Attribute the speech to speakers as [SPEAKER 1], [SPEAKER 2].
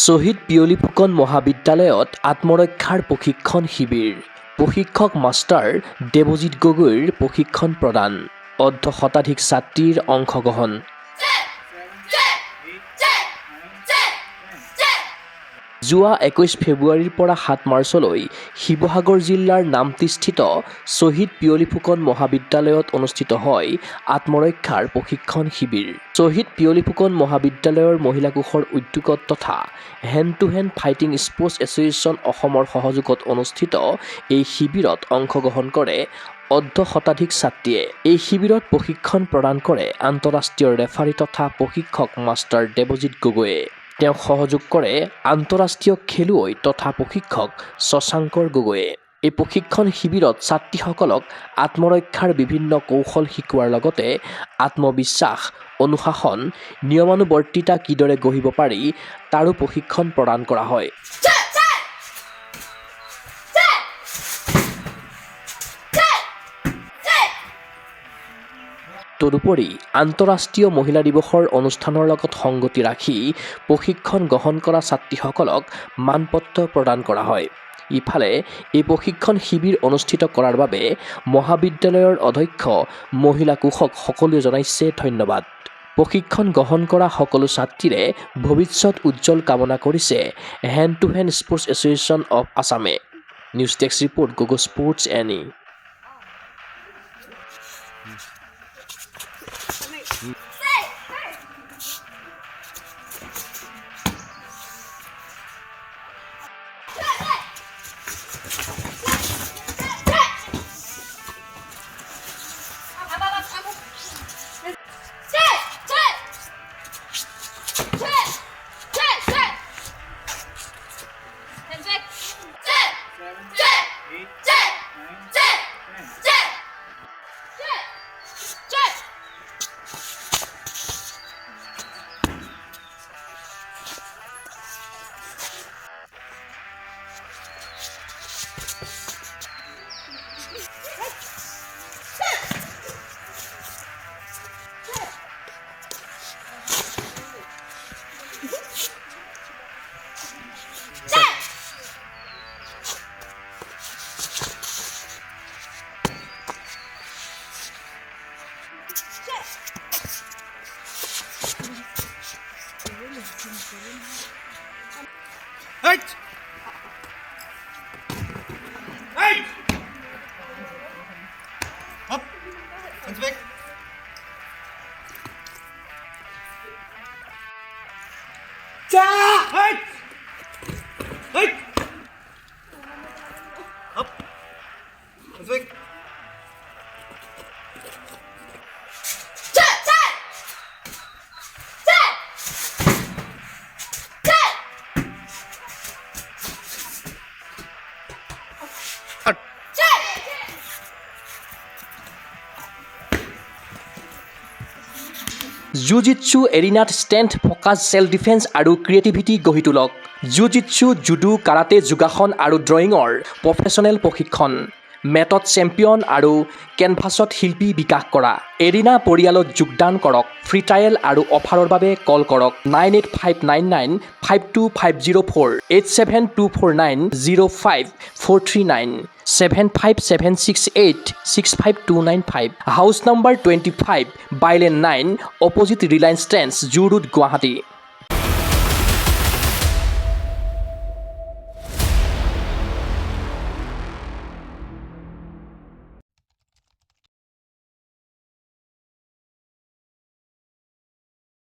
[SPEAKER 1] শ্বহীদ পিয়লি ফুকন মহাবিদ্যালয়ত আত্মৰক্ষাৰ প্ৰশিক্ষণ শিবিৰ। প্ৰশিক্ষক মাষ্টাৰ দেৱজিৎ গগৈৰ প্ৰশিক্ষণ প্ৰদান। অৰ্ধ শতাধিক ছাত্ৰীৰ অংশগ্ৰহণ। যোৱা 21 ফেব্ৰুৱাৰীৰ পৰা 7 মাৰ্চলৈ শিৱসাগৰ জিলাৰ নামতিস্থিত শ্বহীদ পিয়লি ফুকন মহাবিদ্যালয়ত অনুষ্ঠিত হয় আত্মৰক্ষাৰ প্ৰশিক্ষণ শিবিৰ। শ্বহীদ পিয়লি ফুকন মহাবিদ্যালয়ৰ মহিলা কোষৰ উদ্যোগত তথা hand to hand fighting sports association অসমৰ সহযোগত অনুষ্ঠিত এই শিবিৰত অংশগ্ৰহণ কৰে অৰ্ধ শতাধিক ছাত্ৰীয়ে। এই শিবিৰত প্ৰশিক্ষণ প্ৰদান কৰে আন্তঃৰাষ্ট্ৰীয় ৰেফাৰী তথা প্ৰশিক্ষক মাষ্টাৰ দেৱজিৎ গগৈয়ে। তেওঁক সহযোগ কৰে আন্তঃৰাষ্ট্ৰীয় খেলুৱৈ তথা প্ৰশিক্ষক শশাংকৰ গগৈয়ে। এই প্ৰশিক্ষণ শিবিৰত ছাত্ৰীসকলক আত্মৰক্ষাৰ বিভিন্ন কৌশল শিকোৱাৰ লগতে আত্মবিশ্বাস, অনুশাসন, নিয়মানুৱৰ্তিতা কিদৰে গঢ়িব পাৰি তাৰো প্ৰশিক্ষণ প্ৰদান কৰা হয়। তদুপৰি আন্তঃৰাষ্ট্ৰীয় মহিলা দিৱসৰ অনুষ্ঠানৰ লগত সংগতি ৰাখি প্ৰশিক্ষণ গ্ৰহণ কৰা ছাত্ৰীসকলক মানপত্ৰ প্ৰদান কৰা হয়। ইফালে এই প্ৰশিক্ষণ শিবিৰ অনুষ্ঠিত কৰাৰ বাবে মহাবিদ্যালয়ৰ অধ্যক্ষ মহিলা কোষক সকলোৱে জনাইছে ধন্যবাদ। প্ৰশিক্ষণ গ্ৰহণ কৰা সকলো ছাত্ৰীৰে ভৱিষ্যত উজ্জ্বল কামনা কৰিছে hand to hand sports association of আছামে। News desk report Gogoi sports এনি।
[SPEAKER 2] Hey! Hey! Hopp! Ganz weg! Ja! Hey! Hey! Hopp! Ganz weg!
[SPEAKER 1] Jujitsu এৰিনাত ষ্ট্ৰেংথ, ফ'কাছ, ছেল্ফ ডিফেন্স আৰু ক্ৰিয়েটিভিটি গঢ়ি তোলক। জুজিটছু, জুডো, কাৰাটে, যোগাসন আৰু ড্ৰয়িঙৰ প্ৰফেচনেল প্ৰশিক্ষণ। মেটত চেম্পিয়ন আৰু কেনভাছত শিল্পী বিকাশ কৰা। এৰিনা পৰিয়ালত যোগদান কৰক। ফ্ৰী ট্ৰায়েল আৰু অফাৰৰ বাবে কল কৰক 9859952504 8724905439 757686529 house number 25 bylane 9 opposite Reliance Trends zoo road Guwahati.